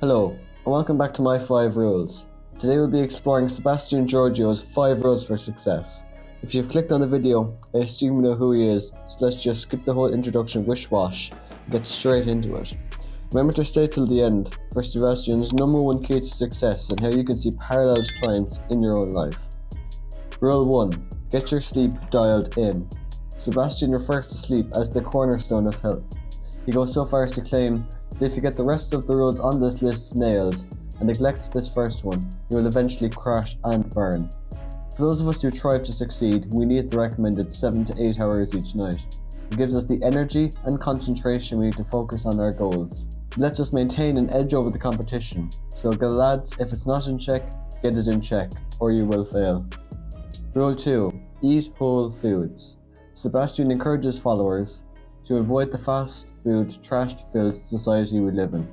Hello, and welcome back to my 5 rules. Today we'll be exploring Sebastian Giorgio's 5 rules for success. If you've clicked on the video, I assume you know who he is, so let's just skip the whole introduction wish-wash and get straight into it. Remember to stay till the end for Sebastian's #1 key to success and how you can see parallel times in your own life. Rule 1. Get your sleep dialed in. Sebastian refers to sleep as the cornerstone of health. He goes so far as to claim that if you get the rest of the rules on this list nailed and neglect this first one, you will eventually crash and burn. For those of us who strive to succeed, we need the recommended 7 to 8 hours each night. It gives us the energy and concentration we need to focus on our goals. It lets us maintain an edge over the competition. So lads, if it's not in check, get it in check, or you will fail. Rule 2. Eat whole foods. Sebastian encourages followers to avoid the fast food, trash-filled society we live in.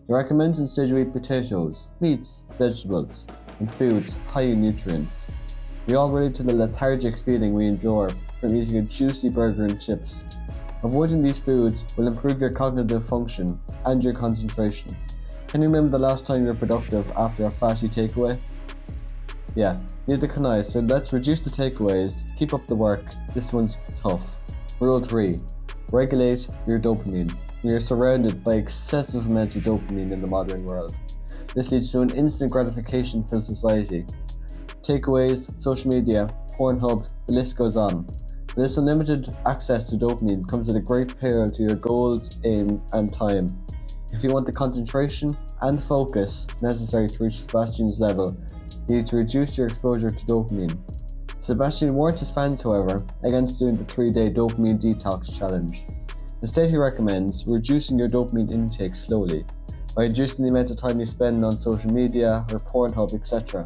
He recommends instead you eat potatoes, meats, vegetables, and foods high in nutrients. We all relate to the lethargic feeling we endure from eating a juicy burger and chips. Avoiding these foods will improve your cognitive function and your concentration. Can you remember the last time you were productive after a fatty takeaway? Yeah, neither can I, so let's reduce the takeaways, keep up the work. This one's tough. Rule 3. Regulate your dopamine. We are surrounded by excessive amounts of dopamine in the modern world. This leads to an instant gratification filled society. Takeaways, social media, Pornhub, the list goes on. This unlimited access to dopamine comes at a great peril to your goals, aims, and time. If you want the concentration and focus necessary to reach Sebastian's level, you need to reduce your exposure to dopamine. Sebastian warns his fans, however, against doing the 3-day dopamine detox challenge. Instead, he recommends reducing your dopamine intake slowly, by reducing the amount of time you spend on social media or Pornhub, etc.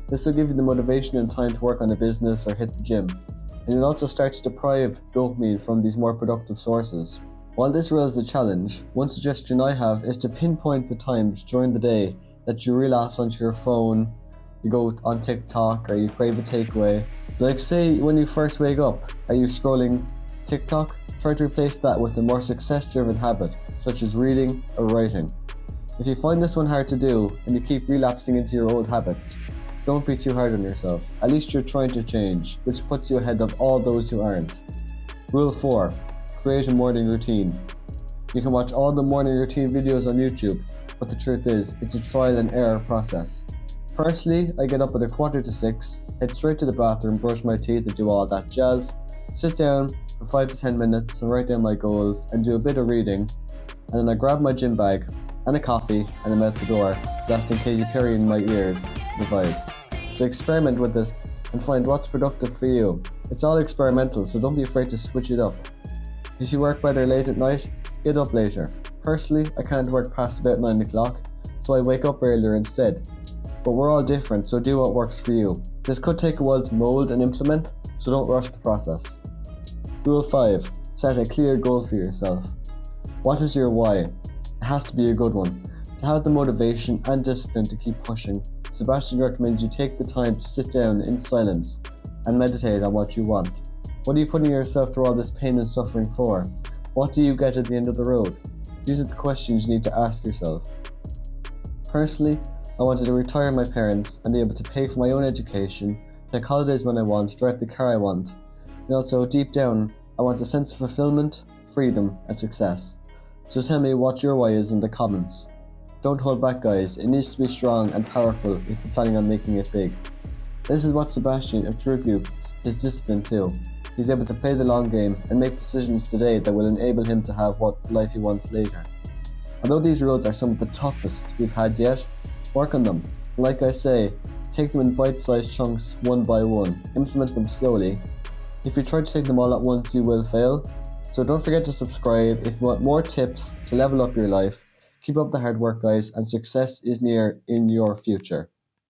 This will give you the motivation and time to work on a business or hit the gym, and you'll also start to deprive dopamine from these more productive sources. While this rule is a challenge, one suggestion I have is to pinpoint the times during the day that you relapse onto your phone, you go on TikTok, or you crave a takeaway. Like say when you first wake up, are you scrolling TikTok? Try to replace that with a more success-driven habit, such as reading or writing. If you find this one hard to do, and you keep relapsing into your old habits, don't be too hard on yourself. At least you're trying to change, which puts you ahead of all those who aren't. Rule 4. Create a morning routine. You can watch all the morning routine videos on YouTube, but the truth is, it's a trial and error process. Personally, I get up at 5:45, head straight to the bathroom, brush my teeth and do all that jazz, sit down for 5 to 10 minutes and write down my goals and do a bit of reading, and then I grab my gym bag and a coffee and I'm out the door, blasting Katy Perry in my ears, the vibes. So experiment with it and find what's productive for you. It's all experimental, so don't be afraid to switch it up. If you work better late at night, get up later. Personally, I can't work past about 9 o'clock, so I wake up earlier instead. But we're all different, so do what works for you. This could take a while to mold and implement, so don't rush the process. Rule 5. Set a clear goal for yourself. What is your why? It has to be a good one. To have the motivation and discipline to keep pushing, Sebastian recommends you take the time to sit down in silence and meditate on what you want. What are you putting yourself through all this pain and suffering for? What do you get at the end of the road? These are the questions you need to ask yourself. Personally, I wanted to retire my parents and be able to pay for my own education, take holidays when I want, drive the car I want. And also, deep down, I want a sense of fulfillment, freedom, and success. So tell me what your why is in the comments. Don't hold back, guys. It needs to be strong and powerful if you're planning on making it big. This is what Sebastian of True Groups is disciplined too. He's able to play the long game and make decisions today that will enable him to have what life he wants later. Although these rules are some of the toughest we've had yet, work on them. Like I say, take them in bite-sized chunks one by one. Implement them slowly. If you try to take them all at once, you will fail. So don't forget to subscribe if you want more tips to level up your life. Keep up the hard work, guys, and success is near in your future.